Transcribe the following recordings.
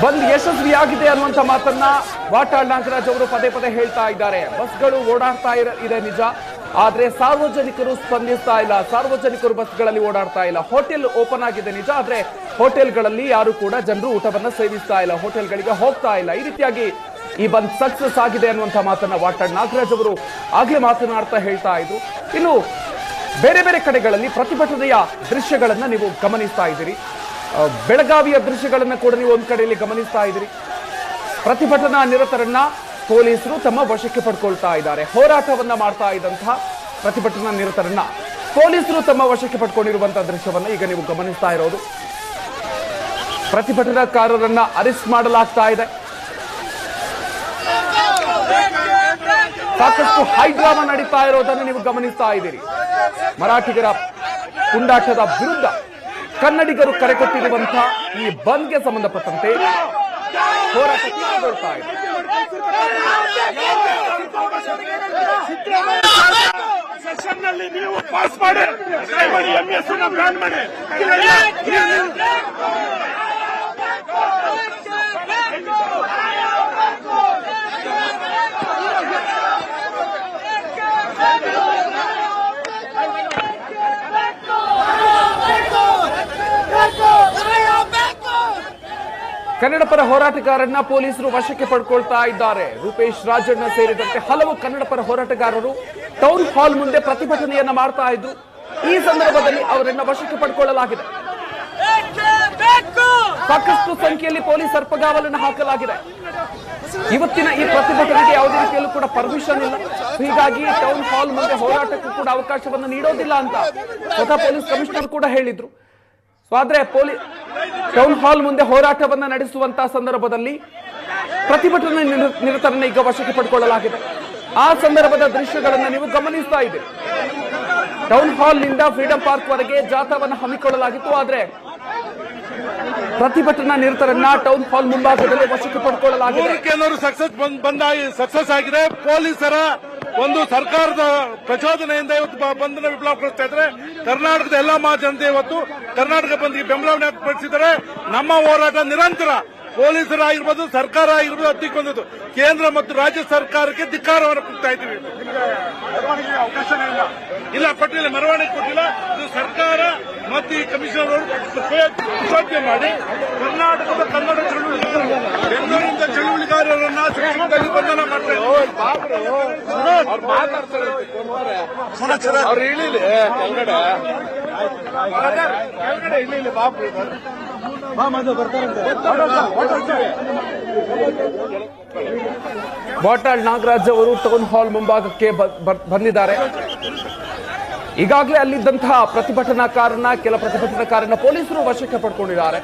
ಬಂದ್ ಯಶಸ್ವಿಯಾಗಿದೆ ಅನ್ನುವಂತ ಮಾತನ್ನ ವಾಟಾಳ್ ನಾಗರಾಜ್ ಅವರು ಪದೇ ಪದೇ ಹೇಳ್ತಾ ಇದ್ದಾರೆ. ಬಸ್ಗಳು ಓಡಾಡ್ತಾ ಇದೆ ನಿಜ, ಆದ್ರೆ ಸಾರ್ವಜನಿಕರು ಸ್ಪಂದಿಸ್ತಾ ಇಲ್ಲ. ಸಾರ್ವಜನಿಕರು ಬಸ್ಗಳಲ್ಲಿ ಓಡಾಡ್ತಾ ಇಲ್ಲ. ಹೋಟೆಲ್ ಓಪನ್ ಆಗಿದೆ ನಿಜ, ಆದ್ರೆ ಹೋಟೆಲ್ಗಳಲ್ಲಿ ಯಾರು ಕೂಡ ಜನರು ಊಟವನ್ನ ಸೇವಿಸ್ತಾ ಇಲ್ಲ, ಹೋಟೆಲ್ಗಳಿಗೆ ಹೋಗ್ತಾ ಇಲ್ಲ. ಈ ರೀತಿಯಾಗಿ ಈ ಬಂದ್ ಸಕ್ಸಸ್ ಆಗಿದೆ ಅನ್ನುವಂತ ಮಾತನ್ನ ವಾಟಾಳ್ ನಾಗರಾಜ್ ಅವರು ಆಗ್ಲೇ ಮಾತನಾಡ್ತಾ ಹೇಳ್ತಾ ಇದ್ರು. ಇನ್ನು ಬೇರೆ ಬೇರೆ ಕಡೆಗಳಲ್ಲಿ ಪ್ರತಿಭಟನೆಯ ದೃಶ್ಯಗಳನ್ನ ನೀವು ಗಮನಿಸ್ತಾ ಇದ್ದೀರಿ. ಬೆಳಗಾವಿಯ ದೃಶ್ಯಗಳನ್ನ ಕೂಡ ನೀವು ಒಂದ್ ಕಡೆಯಲ್ಲಿ ಗಮನಿಸ್ತಾ ಇದ್ದೀರಿ. ಪ್ರತಿಭಟನಾ ನಿರತರನ್ನ ಪೊಲೀಸರು ತಮ್ಮ ವಶಕ್ಕೆ ಪಡ್ಕೊಳ್ತಾ ಇದ್ದಾರೆ. ಹೋರಾಟವನ್ನ ಮಾಡ್ತಾ ಇದ್ದಂತಹ ಪ್ರತಿಭಟನಾ ನಿರತರನ್ನ ಪೊಲೀಸರು ತಮ್ಮ ವಶಕ್ಕೆ ಪಡ್ಕೊಂಡಿರುವಂತಹ ದೃಶ್ಯವನ್ನ ಈಗ ನೀವು ಗಮನಿಸ್ತಾ ಇರೋದು. ಪ್ರತಿಭಟನಾಕಾರರನ್ನ ಅರೆಸ್ಟ್ ಮಾಡಲಾಗ್ತಾ ಇದೆ. ಸಾಕಷ್ಟು ಹೈಡ್ರಾಮಾ ನಡೀತಾ ಇರೋದನ್ನು ನೀವು ಗಮನಿಸ್ತಾ ಇದ್ದೀರಿ. ಮರಾಠಿಗರ ಪುಂಡಾಟದ ವಿರುದ್ಧ ಕನ್ನಡಿಗರು ಕರೆ ಕೊಟ್ಟಿರುವಂತಹ ಈ ಬಂದ್ಗೆ ಸಂಬಂಧಪಟ್ಟಂತೆ ಹೋರಾಟ ತೀವ್ರಗೊಳ್ತಾ ಇದೆ. ಕನ್ನಡ ಪರ ಹೋರಾಟಗಾರರನ್ನ ಪೊಲೀಸರು ವಶಕ್ಕೆ ಪಡ್ಕೊಳ್ತಾ ಇದ್ದಾರೆ. ರೂಪೇಶ್ ರಾಜಣ್ಣ ಸೇರಿದಂತೆ ಹಲವು ಕನ್ನಡ ಪರ ಹೋರಾಟಗಾರರು ಟೌನ್ ಹಾಲ್ ಮುಂದೆ ಪ್ರತಿಭಟನೆಯನ್ನ ಮಾಡ್ತಾ ಇದ್ರು. ಈ ಸಂದರ್ಭದಲ್ಲಿ ಅವರನ್ನ ವಶಕ್ಕೆ ಪಡ್ಕೊಳ್ಳಲಾಗಿದೆ. ಸಾಕಷ್ಟು ಸಂಖ್ಯೆಯಲ್ಲಿ ಪೊಲೀಸ್ ಸರ್ಪಗಾವಲನ್ನು ಹಾಕಲಾಗಿದೆ. ಇವತ್ತಿನ ಈ ಪ್ರತಿಭಟನೆಗೆ ಯಾವುದೇ ರೀತಿಯಲ್ಲೂ ಕೂಡ ಪರ್ಮಿಷನ್ ಇಲ್ಲ. ಹೀಗಾಗಿ ಟೌನ್ ಹಾಲ್ ಮುಂದೆ ಹೋರಾಟಕ್ಕೂ ಕೂಡ ಅವಕಾಶವನ್ನು ನೀಡೋದಿಲ್ಲ ಅಂತ ಸ್ವತಃ ಪೊಲೀಸ್ ಕಮಿಷನರ್ ಕೂಡ ಹೇಳಿದ್ರು. ಆದ್ರೆ ಟೌನ್ ಹಾಲ್ ಮುಂದೆ ಹೋರಾಟವನ್ನ ನಡೆಸುವಂತಹ ಸಂದರ್ಭದಲ್ಲಿ ಪ್ರತಿಭಟನೆ ನಿರತರನ್ನ ಈಗ ವಶಕ್ಕೆ ಪಡ್ಕೊಳ್ಳಲಾಗಿದೆ. ಆ ಸಂದರ್ಭದ ದೃಶ್ಯಗಳನ್ನ ನೀವು ಗಮನಿಸ್ತಾ ಇದ್ದೀರಿ. ಟೌನ್ ಹಾಲ್ ನಿಂದ ಫ್ರೀಡಂ ಪಾರ್ಕ್ ವರೆಗೆ ಜಾಥಾವನ್ನು ಹಮ್ಮಿಕೊಳ್ಳಲಾಗಿತ್ತು. ಆದ್ರೆ ಪ್ರತಿಭಟನಾ ನಿರತರನ್ನ ಟೌನ್ ಹಾಲ್ ಮುಂಭಾಗದಲ್ಲಿ ವಶಕ್ಕೆ ಪಡ್ಕೊಳ್ಳಲಾಗಿದೆ. ಸಕ್ಸಸ್ ಆಗಿದೆ. ಪೊಲೀಸರ ಒಂದು ಸರ್ಕಾರದ ಪ್ರಚೋದನೆಯಿಂದ ಇವತ್ತು ಬಂಧನ ವಿಪ್ಲವಗೊಳಿಸ್ತಾ ಇದ್ದಾರೆ. ಕರ್ನಾಟಕದ ಎಲ್ಲಾ ಜನತೆ ಇವತ್ತು ಕರ್ನಾಟಕ ಬಂದ್ಗೆ ಬೆಂಬಲವನ್ನು ವ್ಯಕ್ತಪಡಿಸಿದ್ದಾರೆ. ನಮ್ಮ ಹೋರಾಟ ನಿರಂತರ. ಪೊಲೀಸರಾಗಿರ್ಬೋದು, ಸರ್ಕಾರ ಆಗಿರ್ಬೋದು, ಹತ್ತಿಕೊಂಡದ್ದು ಕೇಂದ್ರ ಮತ್ತು ರಾಜ್ಯ ಸರ್ಕಾರಕ್ಕೆ ಧಿಕ್ಕಾರವನ್ನು ಕೊಡ್ತಾ ಇದ್ದೀವಿ. ಅವಕಾಶನೇ ಇಲ್ಲ, ಕೊಟ್ಟಿಲ್ಲ, ಮೆರವಣಿಗೆ ಕೊಟ್ಟಿಲ್ಲ. ಇದು ಸರ್ಕಾರ ಮತ್ತು ಈ ಕಮಿಷನರ್ ಅವರು ಮಾಡಿ ಕರ್ನಾಟಕದ ಕನ್ನಡ ಬೆಂಗಳೂರಿನಿಂದ ಚಳುವಳಿಗಾರರನ್ನ ಬಂಧನ ಮಾಡ್ತಾರೆ. ಅವ್ರು ಹೇಳಿಲ್ಲ ಕೆಳಗಡೆ ಹೇಳಿಲ್ಲ ಬಾಬು ವಾಟಾಳ್ ನಾಗರಾಜ್ ಅವರು ಟೌನ್ ಹಾಲ್ ಮುಂಭಾಗಕ್ಕೆ ಬಂದಿದ್ದಾರೆ. ಈಗಾಗಲೇ ಅಲ್ಲಿದ್ದಂತಹ ಕೆಲ ಪ್ರತಿಭಟನಾಕಾರನ ಪೊಲೀಸರು ವಶಕ್ಕೆ ಪಡ್ಕೊಂಡಿದ್ದಾರೆ.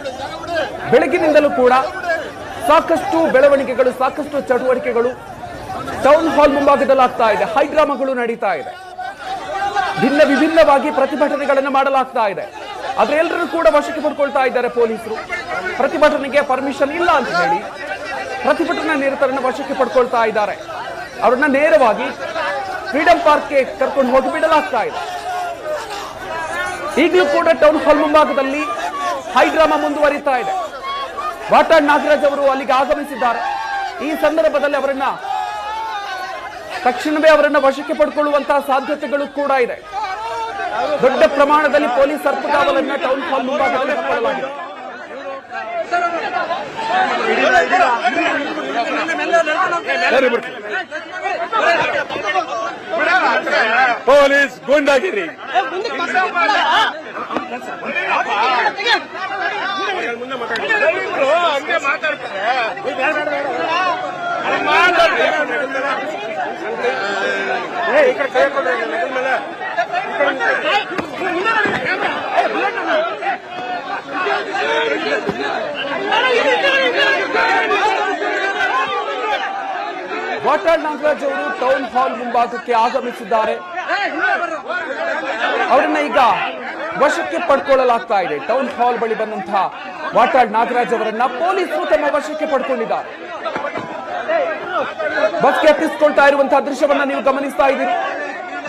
ಬೆಳಗಿನಿಂದಲೂ ಕೂಡ ಸಾಕಷ್ಟು ಬೆಳವಣಿಗೆಗಳು, ಸಾಕಷ್ಟು ಚಟುವಟಿಕೆಗಳು ಟೌನ್ ಹಾಲ್ ಮುಂಭಾಗದಲ್ಲಿ ಆಗ್ತಾ ಇದೆ. ಹೈಡ್ರಾಮಾಗಳು ನಡೀತಾ ಇದೆ. ವಿಭಿನ್ನವಾಗಿ ಪ್ರತಿಭಟನೆಗಳನ್ನು ಮಾಡಲಾಗ್ತಾ ಇದೆ. ಆದ್ರೆ ಎಲ್ಲರೂ ಕೂಡ ವಶಕ್ಕೆ ಪಡ್ಕೊಳ್ತಾ ಇದ್ದಾರೆ ಪೊಲೀಸರು. ಪ್ರತಿಭಟನೆಗೆ ಪರ್ಮಿಷನ್ ಇಲ್ಲ ಅಂತ ಹೇಳಿ ಪ್ರತಿಭಟನಾ ನಿರತರನ್ನ ವಶಕ್ಕೆ ಪಡ್ಕೊಳ್ತಾ ಇದ್ದಾರೆ. ಅವರನ್ನ ನೇರವಾಗಿ ಫ್ರೀಡಂ ಪಾರ್ಕ್ಗೆ ಕರ್ಕೊಂಡು ಹೋಗಿ ಬಿಡಲಾಗ್ತಾ ಇದೆ. ಈಗಲೂ ಕೂಡ ಟೌನ್ ಹಾಲ್ ಮುಂಭಾಗದಲ್ಲಿ ಹೈಡ್ರಾಮಾ ಮುಂದುವರಿತಾ ಇದೆ. ವಾಟಾಳ್ ನಾಗರಾಜ್ ಅವರು ಅಲ್ಲಿಗೆ ಆಗಮಿಸಿದ್ದಾರೆ. ಈ ಸಂದರ್ಭದಲ್ಲಿ ತಕ್ಷಣವೇ ಅವರನ್ನ ವಶಕ್ಕೆ ಪಡ್ಕೊಳ್ಳುವಂತಹ ಸಾಧ್ಯತೆಗಳು ಕೂಡ ಇದೆ. ದೊಡ್ಡ ಪ್ರಮಾಣದಲ್ಲಿ ಪೊಲೀಸ್ ಸರ್ಪಗಾವಲನ್ನ ಟೌನ್ ಹಾಲ್ ಮುಂಭಾಗದಲ್ಲಿ ಹಾಕಲಾಗಿದೆ. ಪೊಲೀಸ್ ಗೂಂಡಾಗಿರಿ ಹಂಗೆ ವಾಟಾಳ್ ನಾಗರಾಜ್ ಅವರು ಟೌನ್ ಹಾಲ್ ಮುಂಭಾಗಕ್ಕೆ ಆಗಮಿಸಿದ್ದಾರೆ. ಅವರನ್ನ ಈಗ ವಶಕ್ಕೆ ಪಡ್ಕೊಳ್ಳಲಾಗ್ತಾ ಇದೆ. ಟೌನ್ ಹಾಲ್ ಬಳಿ ಬಂದಂತಹ ವಾಟಾಳ್ ನಾಗರಾಜ್ ಅವರನ್ನ ಪೊಲೀಸರು ತಮ್ಮ ವಶಕ್ಕೆ ಪಡ್ಕೊಂಡಿದ್ದಾರೆ. ಬಸ್ಗೆ ಹತ್ತಿಸಿಕೊಳ್ತಾ ಇರುವಂತಹ ದೃಶ್ಯವನ್ನ ನೀವು ಗಮನಿಸ್ತಾ ಇದ್ದೀರಿ.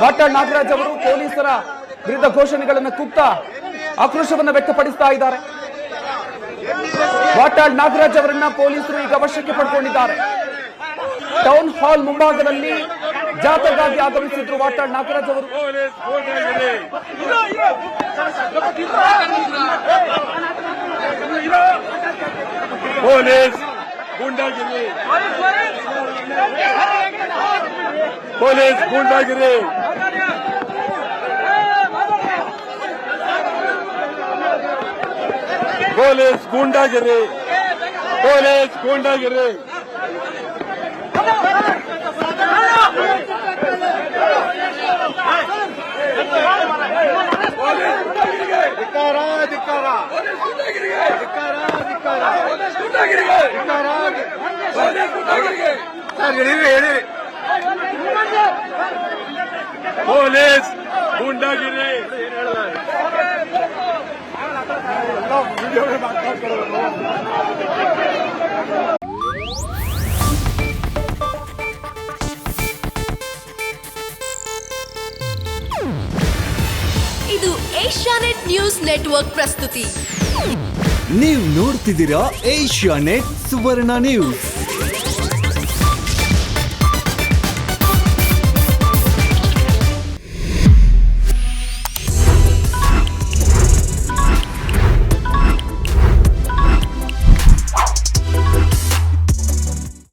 ವಾಟಾಳ್ ನಾಗರಾಜ್ ಅವರು ಪೊಲೀಸರ ವಿರುದ್ಧ ಘೋಷಣೆಗಳನ್ನು ಕೂಗ್ತಾ ಆಕ್ರೋಶವನ್ನು ವ್ಯಕ್ತಪಡಿಸ್ತಾ ಇದ್ದಾರೆ. ವಾಟಾಳ್ ನಾಗರಾಜ್ ಅವರನ್ನ ಪೊಲೀಸರು ಈಗ ವಶಕ್ಕೆ ಪಡ್ಕೊಂಡಿದ್ದಾರೆ. ಟೌನ್ ಹಾಲ್ ಮುಂಭಾಗದಲ್ಲಿ ಜಾಥಾಗಾಗಿ ಆಗಮಿಸಿದ್ರು ವಾಟಾಳ್ ನಾಗರಾಜ್ ಅವರು. ಪೊಲೀಸ್ ಗೂಂಡಾಗಿರಿ, ಪೊಲೀಸ್ ಗೂಂಡಾಗಿರಿ, ಪೊಲೀಸ್ ಗೂಂಡಾಗಿರಿ, ಪೊಲೀಸ್ ಗೂಂಡಾಗಿರಿ. ಧಿಕ್ಕಾರ ಧಿಕ್ಕಾರ ಪೊಲೀಸ್ ಗೂಂಡಾಗಿರಿ. ಇದು ಏಷ್ಯಾನೆಟ್ ನ್ಯೂಸ್ ನೆಟ್ವರ್ಕ್ ಪ್ರಸ್ತುತಿ. ನೀವು ನೋಡ್ತಿದ್ದೀರಾ ಏಷ್ಯಾನೆಟ್ ಸುವರ್ಣ ನ್ಯೂಸ್.